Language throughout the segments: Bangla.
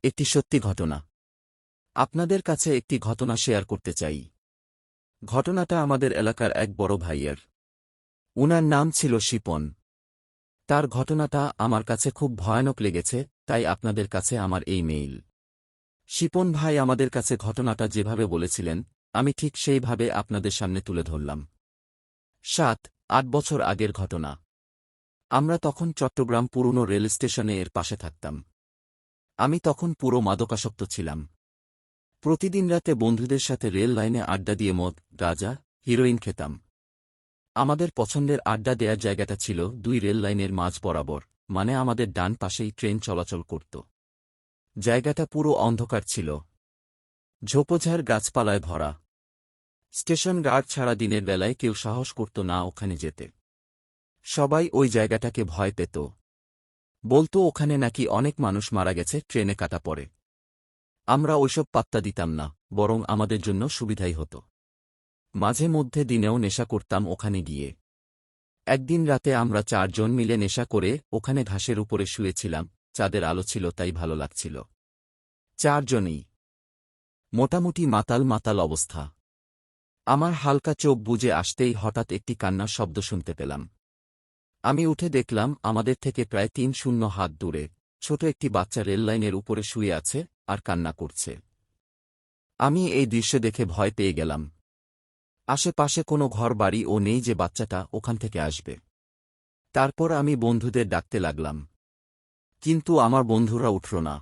একটি সত্যি ঘটনা। আপনাদের কাছে একটি ঘটনা শেয়ার করতে চাই। ঘটনাটা আমাদের এলাকার এক বড় ভাইয়ের। উনার নাম ছিল শিপন। তার ঘটনাটা আমার কাছে খুব ভয়ানক লেগেছে, তাই আপনাদের কাছে আমার এই মেইল। শিপন ভাই আমাদের কাছে ঘটনাটা যেভাবে বলেছিলেন, আমি ঠিক সেইভাবে আপনাদের সামনে তুলে ধরলাম। 7-8 বছর আগের ঘটনা। আমরা তখন চট্টগ্রাম পুরনো রেল স্টেশনে এর পাশে থাকতাম। আমি তখন পুরো মাদকাসক্ত ছিলাম। প্রতিদিন রাতে বন্ধুদের সাথে রেল লাইনে আড্ডা দিয়ে মদ, গাঁজা, হিরোইন খেতাম। আমাদের পছন্দের আড্ডা দেয়ার জায়গাটা ছিল 2 রেল লাইনের মাঝ বরাবর, মানে আমাদের ডান পাশেই ট্রেন চলাচল করত। জায়গাটা পুরো অন্ধকার ছিল, ঝোপঝাড় গাছপালায় ভরা। স্টেশন গার্ড ছাড়া দিনের বেলায় কেউ সাহস করত না ওখানে যেতে। সবাই ওই জায়গাটাকে ভয় পেত, বলতো ওখানে নাকি অনেক মানুষ মারা গেছে ট্রেনে কাটা পড়ে। আমরা ওইসব পাত্তা দিতাম না, বরং আমাদের জন্য সুবিধাই হতো। মাঝে মধ্যে দিনেও নেশা করতাম ওখানে গিয়ে। একদিন রাতে আমরা 4 জন মিলে নেশা করে ওখানে ঘাসের উপরে শুয়েছিলাম, চাঁদের আলো ছিল তাই ভালো লাগছিল। 4 জনই মোটামুটি মাতাল মাতাল অবস্থা। আমার হালকা চোখ বুজে আসতেই হঠাৎ একটি কান্নার শব্দ শুনতে পেলাম। আমি উঠে দেখলাম আমাদের থেকে প্রায় 3-0 হাত দূরে ছোট একটি বাচ্চা রেললাইনের উপরে শুয়ে আছে আর কান্না করছে। আমি এই দৃশ্য দেখে ভয় পেয়ে গেলাম। আশেপাশে কোনো ঘরবাড়ি ও নেই যে বাচ্চাটা ওখান থেকে আসবে। তারপর আমি বন্ধুদের ডাকতে লাগলাম, কিন্তু আমার বন্ধুরা উঠল না।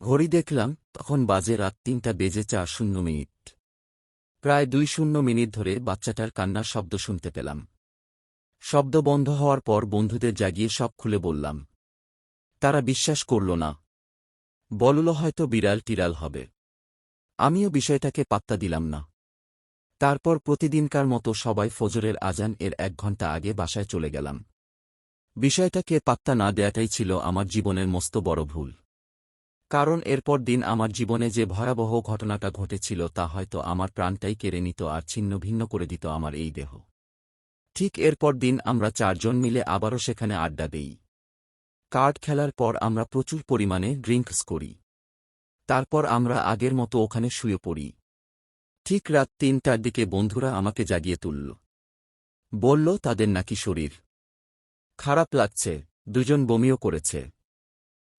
ঘড়ি দেখলাম, তখন বাজে রাত 3টা বেজে 4 মিনিট। প্রায় 2 মিনিট ধরে বাচ্চাটার কান্নার শব্দ শুনতে পেলাম। শব্দ বন্ধ হওয়ার পর বন্ধুদের জাগিয়ে সব খুলে বললাম। তারা বিশ্বাস করল না, বলল হয়তো বিড়াল টিড়াল হবে। আমিও বিষয়টাকে পাত্তা দিলাম না। তারপর প্রতিদিনকার মতো সবাই ফজরের আজান এর 1 ঘণ্টা আগে বাসায় চলে গেলাম। বিষয়টাকে পাত্তা না দেয়াটাই ছিল আমার জীবনের মস্ত বড় ভুল। কারণ এরপর দিন আমার জীবনে যে ভয়াবহ ঘটনাটা ঘটেছিল তা হয়তো আমার প্রাণটাই কেড়ে নিত আর ছিন্ন ভিন্ন করে দিত আমার এই দেহ। ঠিক এরপর দিন আমরা 4 জন মিলে আবারও সেখানে আড্ডা দেই। কার্ড খেলার পর আমরা প্রচুর পরিমাণে ড্রিঙ্কস করি। তারপর আমরা আগের মতো ওখানে শুয়ে পড়ি। ঠিক রাত 3টার দিকে বন্ধুরা আমাকে জাগিয়ে তুলল। বলল তাদের নাকি শরীর খারাপ লাগছে, 2 জন বমিও করেছে।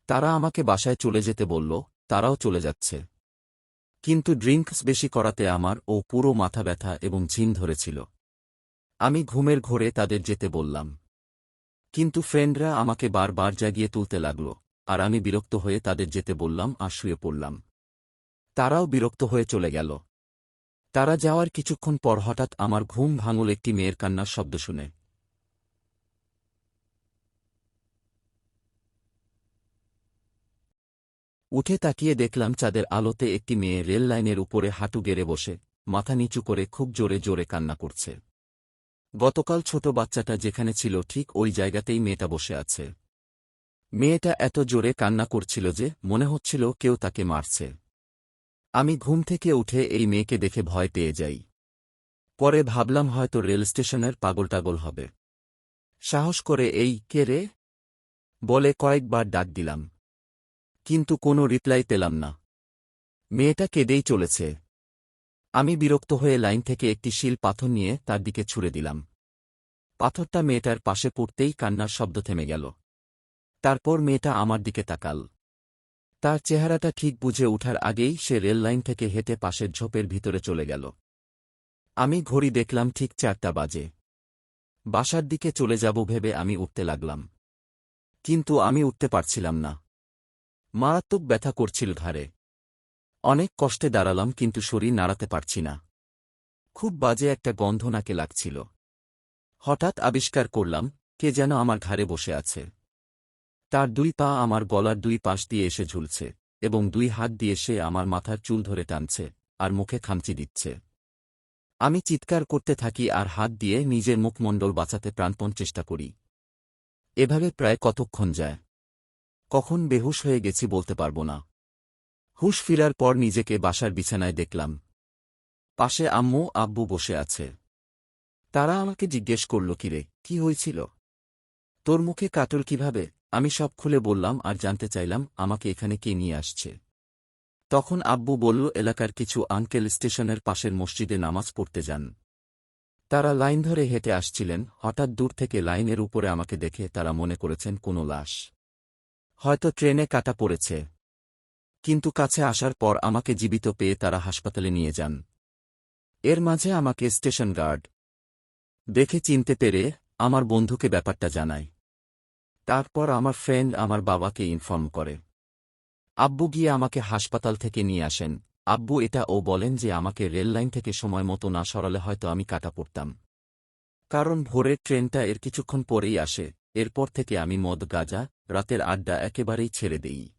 তারা আমাকে বাসায় চলে যেতে বলল, তারাও চলে যাচ্ছে। কিন্তু ড্রিঙ্কস বেশি করাতে আমার পুরো মাথা ব্যথা এবং ঝিম ধরেছিল। আমি ঘুমের ঘোরে তাদের যেতে বললাম, কিন্তু ফ্রেন্ডরা আমাকে বারবার জাগিয়ে তুলতে লাগল, আর আমি বিরক্ত হয়ে তাদের যেতে বললাম আর শুয়ে পড়লাম। তারাও বিরক্ত হয়ে চলে গেল। তারা যাওয়ার কিছুক্ষণ পর হঠাৎ আমার ঘুম ভাঙল একটি মেয়ের কান্নার শব্দ শুনে। উঠে তাকিয়ে দেখলাম চাঁদের আলোতে একটি মেয়ে রেল লাইনের উপরে হাঁটু গেড়ে বসে, মাথা নিচু করে খুব জোরে জোরে কান্না করছে। গতকাল ছোট বাচ্চাটা যেখানে ছিল ঠিক ওই জায়গাতেই মেয়েটা বসে আছে। মেয়েটা এত জোরে কান্না করছিল যে মনে হচ্ছিল কেউ তাকে মারছে। আমি ঘুম থেকে উঠে এই মেয়েকে দেখে ভয় পেয়ে যাই। পরে ভাবলাম হয়তো রেল স্টেশনের পাগল-টাগল হবে। সাহস করে এই কে রে বলে কয়েকবার ডাক দিলাম, কিন্তু কোনো রিপ্লাই পেলাম না। মেয়েটা কেঁদেই চলেছে। আমি বিরক্ত হয়ে লাইন থেকে একটি শিল পাথর নিয়ে তার দিকে ছুঁড়ে দিলাম। পাথরটা মেয়েটার পাশে পড়তেই কান্নার শব্দ থেমে গেল। তারপর মেয়েটা আমার দিকে তাকাল। তার চেহারাটা ঠিক বুঝে ওঠার আগেই সে রেল লাইন থেকে হেঁটে পাশের ঝোপের ভিতরে চলে গেল। আমি ঘড়ি দেখলাম ঠিক 4টা বাজে। বাসার দিকে চলে যাব ভেবে আমি উঠতে লাগলাম, কিন্তু আমি উঠতে পারছিলাম না। মারাত্মক ব্যথা করছিল ঘাড়ে। অনেক কষ্টে দাঁড়ালাম কিন্তু শরীর নাড়াতে পারছি না। খুব বাজে একটা গন্ধ নাকে লাগছিল। হঠাৎ আবিষ্কার করলাম কে যেন আমার ঘাড়ে বসে আছে। তার 2 পা আমার গলার 2 পাশ দিয়ে এসে ঝুলছে, এবং 2 হাত দিয়ে সে আমার মাথার চুল ধরে টানছে আর মুখে খামচি দিচ্ছে। আমি চিৎকার করতে থাকি আর হাত দিয়ে নিজের মুখমণ্ডল বাঁচাতে প্রাণপণ চেষ্টা করি। এভাবে প্রায় কতক্ষণ যায়। কখন বেহুশ হয়ে গেছি বলতে পারব না। হুঁশ ফিরার পর নিজেকে বাসার বিছানায় দেখলাম। পাশে আম্মু আব্বু বসে আছে। তারা আমাকে জিজ্ঞেস করল, কিরে, কি হয়েছিল? তোর মুখে কাটল কিভাবে? আমি সব খুলে বললাম আর জানতে চাইলাম আমাকে এখানে কে নিয়ে আসছে। তখন আব্বু বলল এলাকার কিছু আঙ্কেল স্টেশনের পাশের মসজিদে নামাজ পড়তে যান। তারা লাইন ধরে হেঁটে আসছিলেন, হঠাৎ দূর থেকে লাইনের উপরে আমাকে দেখে তারা মনে করেছেন কোনো লাশ, হয়তো ট্রেনে কাটা পড়েছে। কিন্তু কাছে আসার পর আমাকে জীবিত পেয়ে তারা হাসপাতালে নিয়ে যান। এর মাঝে আমাকে স্টেশন গার্ড দেখে চিনতে পেরে আমার বন্ধুকে ব্যাপারটা জানায়। তারপর আমার ফ্রেন্ড আমার বাবাকে ইনফর্ম করে। আব্বু গিয়ে আমাকে হাসপাতাল থেকে নিয়ে আসেন। আব্বু ও বলেন যে আমাকে রেললাইন থেকে সময় মতো না সরালে হয়তো আমি কাটা পড়তাম। কারণ ভোরের ট্রেনটা এর কিছুক্ষণ পরেই আসে। এরপর থেকে আমি মদ গাঁজা, রাতের আড্ডা একেবারেই ছেড়ে দেই।